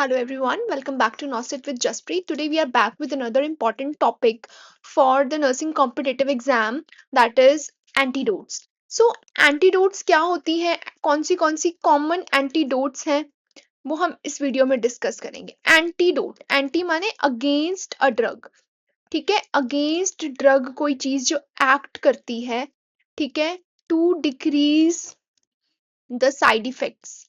Hello everyone, welcome back to Nursit with Jaspreet. Today we are back with another important topic for the nursing competitive exam, that is antidotes. So antidotes क्या होती है, कौन सी common antidotes हैं, वो हम इस video में discuss करेंगे। एंटीडोट, एंटी माने अगेंस्ट अ ड्रग, ठीक है, अगेंस्ट ड्रग कोई चीज जो एक्ट करती है, ठीक है, to decrease the side effects,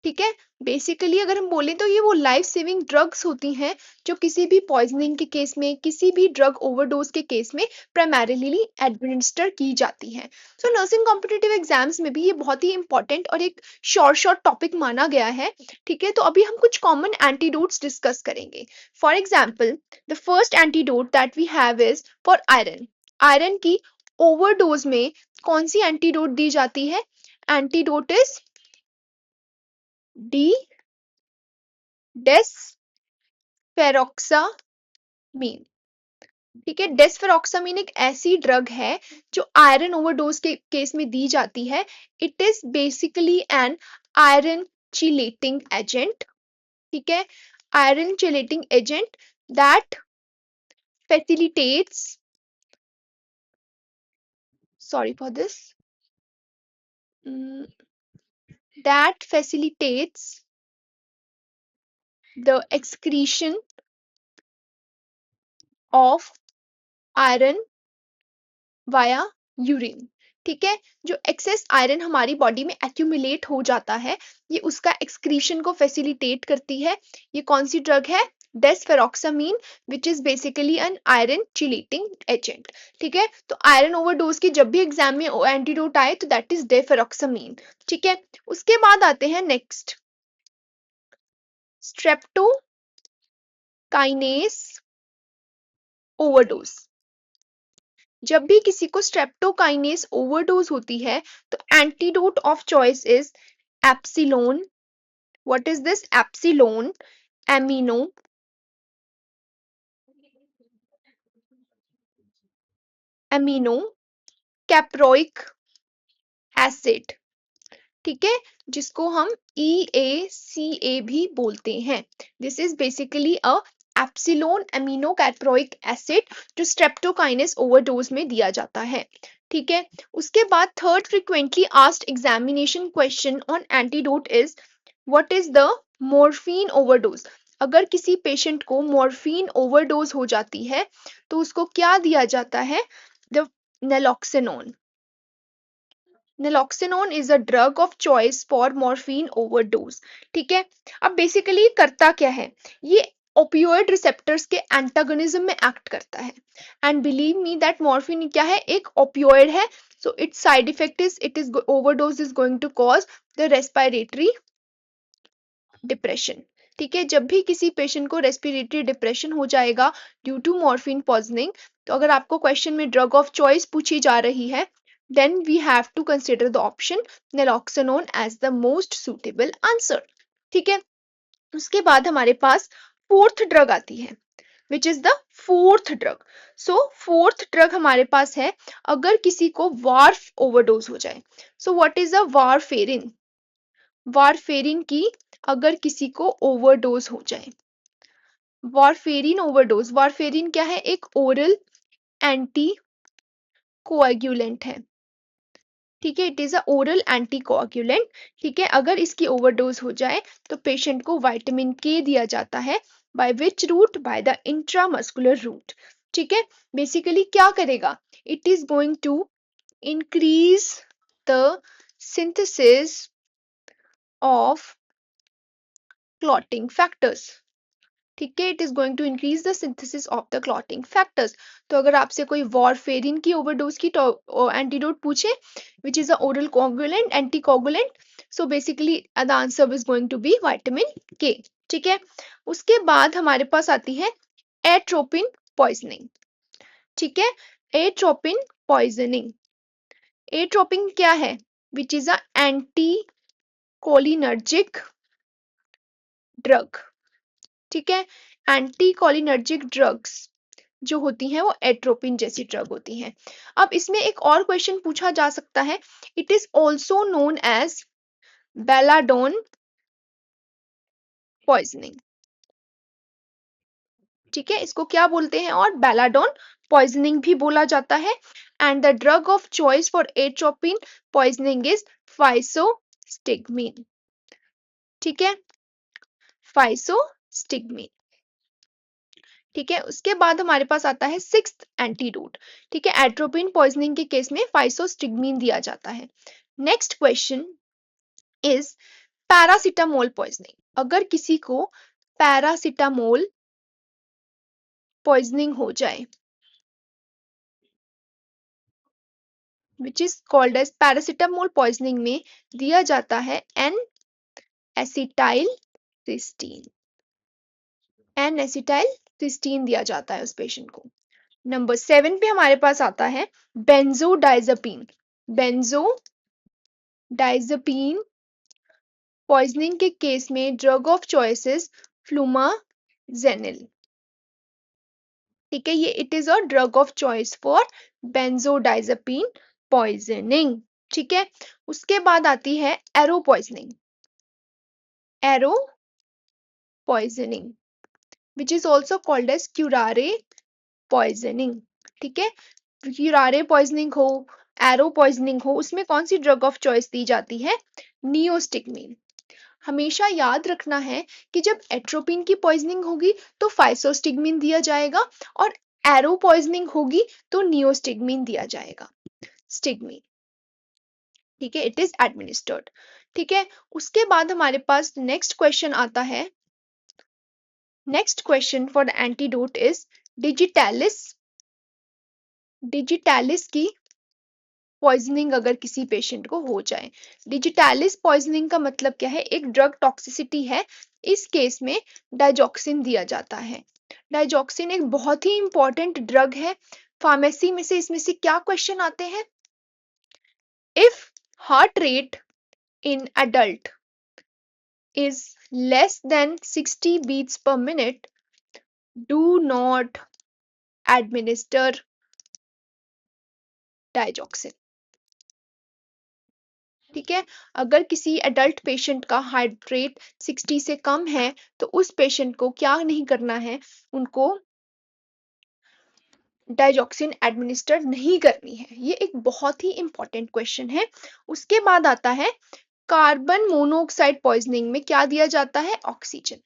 ठीक है। बेसिकली अगर हम बोलें तो ये वो लाइफ सेविंग ड्रग्स होती हैं जो किसी भी पॉइजनिंग के केस में, किसी भी ड्रग ओवरडोज के केस में प्राइमरीली एडमिनिस्टर की जाती हैं। सो नर्सिंग कॉम्पिटिटिव एग्जाम्स में भी ये बहुत ही इंपॉर्टेंट और एक शॉर्ट टॉपिक माना गया है, ठीक है। तो अभी हम कुछ कॉमन एंटीडोट्स डिस्कस करेंगे। For example, the first antidote that we have is for iron. Iron की ओवरडोज में कौन सी एंटीडोट दी जाती है? एंटीडोट इज डी डेस्फेरोक्सामीन, ठीक है। डेस्फेरोक्सामीन एक ऐसी ड्रग है जो आयरन ओवरडोज के केस में दी जाती है। It is basically an iron chelating agent, ठीक है, iron chelating agent that facilitates, sorry for this, that facilitates the excretion of iron via urine, ठीक है। जो एक्सेस आयरन हमारी बॉडी में एक्यूमुलेट हो जाता है, ये उसका एक्सक्रीशन को फैसिलिटेट करती है। ये कौन सी ड्रग है? Desferrioxamine, which is basically an iron chelating agent, ठीक है। तो आयरन ओवरडोज की जब भी एग्जाम में एंटीडोट आए तो दैट इज डेस्फेरोक्सामीन, ठीक है। उसके बाद आते हैं नेक्स्ट, स्ट्रेप्टोकाइनेस ओवरडोज। जब भी किसी को स्ट्रेप्टोकाइनेस ओवरडोज होती है तो antidote of choice is epsilon. What is this? Epsilon amino amino caproic acid, ठीक है, जिसको हम EACA भी बोलते हैं। This is basically a epsilon amino caproic acid जो स्ट्रेप्टोकाइनेस ओवरडोज में दिया जाता है, ठीक है। उसके बाद third frequently asked examination question on antidote is what is the morphine overdose. अगर किसी पेशेंट को मॉर्फिन ओवरडोज हो जाती है तो उसको क्या दिया जाता है? The naloxone. Naloxone is a drug of choice for morphine overdose, ठीक है। अब बेसिकली करता क्या है? ये ओपियोइड रिसेप्टर्स के एंटागोनिज्म में एक्ट करता है। And believe me that morphine क्या है? एक ओपियोइड है। So its side effect is it is overdose is going to cause the respiratory depression, ठीक है। जब भी किसी पेशेंट को रेस्पिरेटरी डिप्रेशन हो जाएगा ड्यू टू मॉर्फिन पॉइजनिंग, तो अगर आपको क्वेश्चन में ड्रग ऑफ चॉइस पूछी जा रही है, then we have to consider the option naloxone as the most suitable answer, ठीक है। उसके बाद हमारे पास फोर्थ ड्रग आती है, which is the fourth drug. So fourth drug हमारे पास है अगर किसी को वार्फ ओवरडोज हो जाए। So what is a warfarin? Warfarin की अगर किसी को ओवरडोज हो जाए, वारफेरिन ओवरडोज, वारफेरिन क्या है? एक ओरल एंटी कोएगुलेंट है, ठीक है। It is a oral anticoagulant, ठीक है। अगर इसकी ओवरडोज हो जाए तो पेशेंट को विटामिन के दिया जाता है। By which route? By the intramuscular route, ठीक है। बेसिकली क्या करेगा? It is going to increase the synthesis of clotting factors, ठीक है। It is going to increase the synthesis of the clotting factors. तो अगर आपसे कोई वॉरफेरिन की ओवरडोज की एंटीडोट पूछे which is a oral coagulant anticoagulant, so basically the answer is going to be vitamin K, ठीक है। उसके बाद हमारे पास आती है एट्रोपिन पॉइजनिंग, ठीक है। एट्रोपिन पॉइजनिंग, एट्रोपिन क्या है? विच is a anti cholinergic drug, ठीक है। एंटी कोलिनर्जिक ड्रग्स जो होती हैं वो एट्रोपिन जैसी ड्रग होती हैं। अब इसमें एक और क्वेश्चन पूछा जा सकता है, it is also known as belladonna poisoning. ठीक है, इसको क्या बोलते हैं? और बेलाडोन पॉइजनिंग भी बोला जाता है। And the drug of choice for atropine poisoning is physostigmine. ठीक है, फाइसोस्टिग्मीन। ठीक है, उसके बाद हमारे पास आता है सिक्स्थ एंटीडोट। ठीक है, एट्रोपिन पॉइजनिंग के केस में फाइसोस्टिग्मीन दिया जाता है। Next question is paracetamol poisoning. अगर किसी को पैरासिटामोल पॉइजनिंग हो जाए, which is called as paracetamol poisoning, में दिया जाता है N acetyl cysteine. N acetyl cysteine दिया जाता है उस पेशेंट को। नंबर 7 पे हमारे पास आता है बेंजोडाइजेपिन। बेंजोडाइजेपिन पॉइजनिंग के केस में ड्रग ऑफ चॉइसेस फ्लूमाजेनिल। ठीक है, ये it is a drug of choice for benzodiazepine poisoning. ठीक है, उसके बाद आती है arrow poisoning. Arrow poisoning which is also called as curare poisoning. ठीक है, क्यूरारे पॉइजनिंग हो, एरो पॉइजनिंग हो, उसमें कौन सी ड्रग ऑफ चॉइस दी जाती है? नियोस्टिग्मीन। हमेशा याद रखना है कि जब एट्रोपिन की पॉइजनिंग होगी तो फाइसोस्टिग्मीन दिया जाएगा, और एरो पॉइजनिंग होगी तो नियोस्टिग्मीन दिया जाएगा। स्टिग्मीन। ठीक है, इट इज एडमिनिस्टर्ड। ठीक है, उसके बाद हमारे पास नेक्स्ट क्वेश्चन आता है। Next question for the antidote is digitalis. Digitalis की पॉइजनिंग अगर किसी पेशेंट को हो जाए, डिजिटैलिस पॉइजनिंग का मतलब क्या है? एक ड्रग टॉक्सिसिटी है। इस केस में डाइजॉक्सिन दिया जाता है। डाइजॉक्सिन एक बहुत ही इंपॉर्टेंट ड्रग है फार्मेसी में से। इसमें से क्या क्वेश्चन आते हैं? If heart rate in adult is less than 60 beats per minute, do not administer digoxin। ठीक है, अगर किसी एडल्ट पेशेंट का हार्ट रेट 60 से कम है तो उस पेशेंट को क्या नहीं करना है? उनको डाइजॉक्सिन एडमिनिस्टर नहीं करनी है। ये एक बहुत ही इंपॉर्टेंट क्वेश्चन है। उसके बाद आता है कार्बन मोनोऑक्साइड पॉइजनिंग में क्या दिया जाता है? ऑक्सीजन।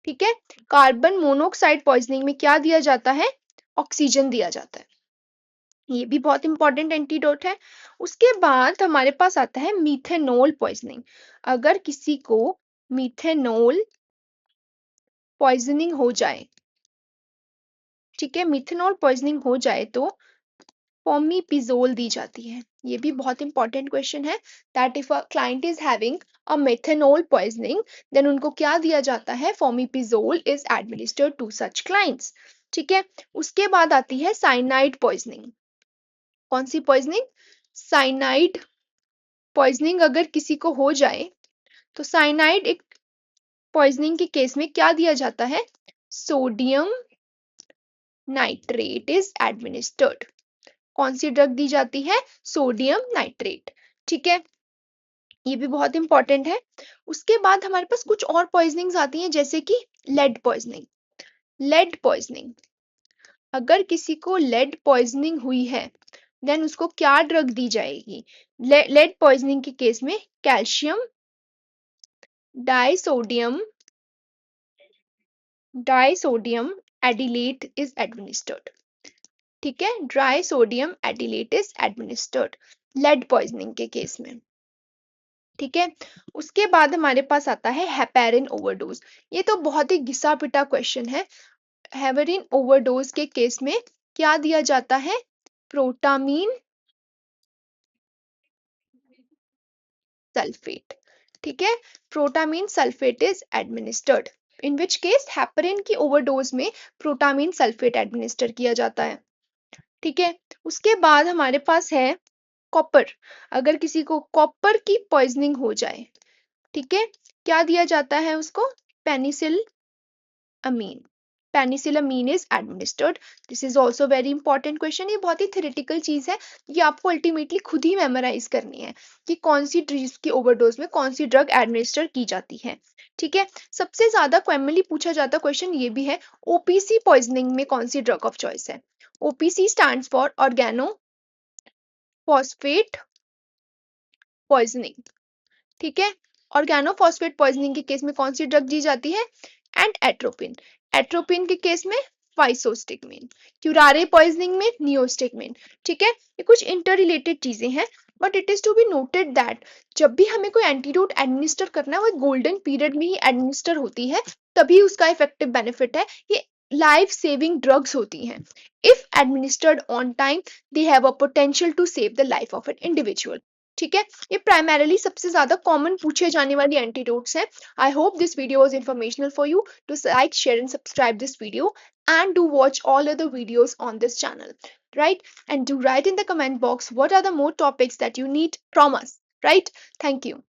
ठीक है, कार्बन मोनोऑक्साइड पॉइजनिंग में क्या दिया जाता है? ऑक्सीजन दिया जाता है। ये भी बहुत इंपॉर्टेंट एंटीडोट है। उसके बाद हमारे पास आता है मीथेनॉल पॉइजनिंग। अगर किसी को मीथेनॉल पॉइजनिंग हो जाए, ठीक है, मीथेनॉल पॉइजनिंग हो जाए तो फॉर्मिपिजोल दी जाती है। ये भी बहुत इंपॉर्टेंट क्वेश्चन है। That if a client is having a methanol poisoning, then उनको क्या दिया जाता है? Fomepizole is administered to such clients. ठीक है, उसके बाद आती है साइनाइड पॉइजनिंग। कौन सी पॉइजनिंग? साइनाइड पॉइजनिंग अगर किसी को हो जाए तो साइनाइड एक पॉइजनिंग के केस में क्या दिया जाता है? Sodium nitrate is administered. कौन सी ड्रग दी जाती है? Sodium nitrate. ठीक है, ये भी बहुत इंपॉर्टेंट है। उसके बाद हमारे पास कुछ और पॉइजनिंग्स आती हैं, जैसे कि लेड पॉइजनिंग। लेड पॉइजनिंग, अगर किसी को लेड पॉइजनिंग हुई है देन उसको क्या ड्रग दी जाएगी? लेड पॉइजनिंग के केस में कैल्शियम डाइसोडियम डाइसोडियम एडिलेट इज एडमिनिस्टर्ड। ठीक है, ड्राई सोडियम एडिलेट इज एडमिनिस्टर्ड लेड पॉइजनिंग के केस में। ठीक है, उसके बाद हमारे पास आता है हेपेरिन ओवरडोज। ये तो बहुत ही घिसा पिटा क्वेश्चन है। हेपेरिन ओवरडोज के केस में क्या दिया जाता है? Protamine sulphate. ठीक है, protamine sulphate is administered. In which case heparin की ओवरडोज में प्रोटामीन सल्फेट एडमिनिस्टर किया जाता है। ठीक है, उसके बाद हमारे पास है कॉपर। अगर किसी को कॉपर की पॉइजनिंग हो जाए, ठीक है, क्या दिया जाता है उसको? Penicillamine. Penicillamine is administered. This is also very important question. ये बहुत ही थेरेटिकल चीज है, ये आपको अल्टीमेटली खुद ही मेमोराइज करनी है कि कौन सी ड्रग्स की ओवरडोज में कौन सी ड्रग एडमिनिस्टर की जाती है। ठीक है, सबसे ज्यादा कॉमनली पूछा जाता क्वेश्चन ये भी है, ओपीसी पॉइजनिंग में कौन सी ड्रग ऑफ चॉइस है। OPC stands for organo phosphate poisoning. ठीक है, ऑर्गेनोफॉस्फेट पॉइजनिंग के केस में कौन सी ड्रग दी जाती है, एंड एट्रोपिन। एट्रोपिन के केस में फाइसोस्टिगमिन। क्यूरारे पॉइजनिंग में नियोस्टिगमिन। ठीक है, ये कुछ इंटर रिलेटेड चीजें हैं, but it is to be noted that जब भी हमें कोई एंटीडोट एडमिनिस्टर करना है वो गोल्डन पीरियड में ही एडमिनिस्टर होती है, तभी उसका इफेक्टिव बेनिफिट है। ये लाइफ सेविंग ड्रग्स होती हैं। If administered on time they have a potential to save the life of an individual. ठीक है, ये प्राइमरीली सबसे ज्यादा कॉमन पूछे जाने वाली एंटीडोट्स हैं। I hope this video was informational for you. To like, share and subscribe this video and do watch all other videos on this channel, right? And do write in the comment box what are the more topics that you need from us, right? Thank you.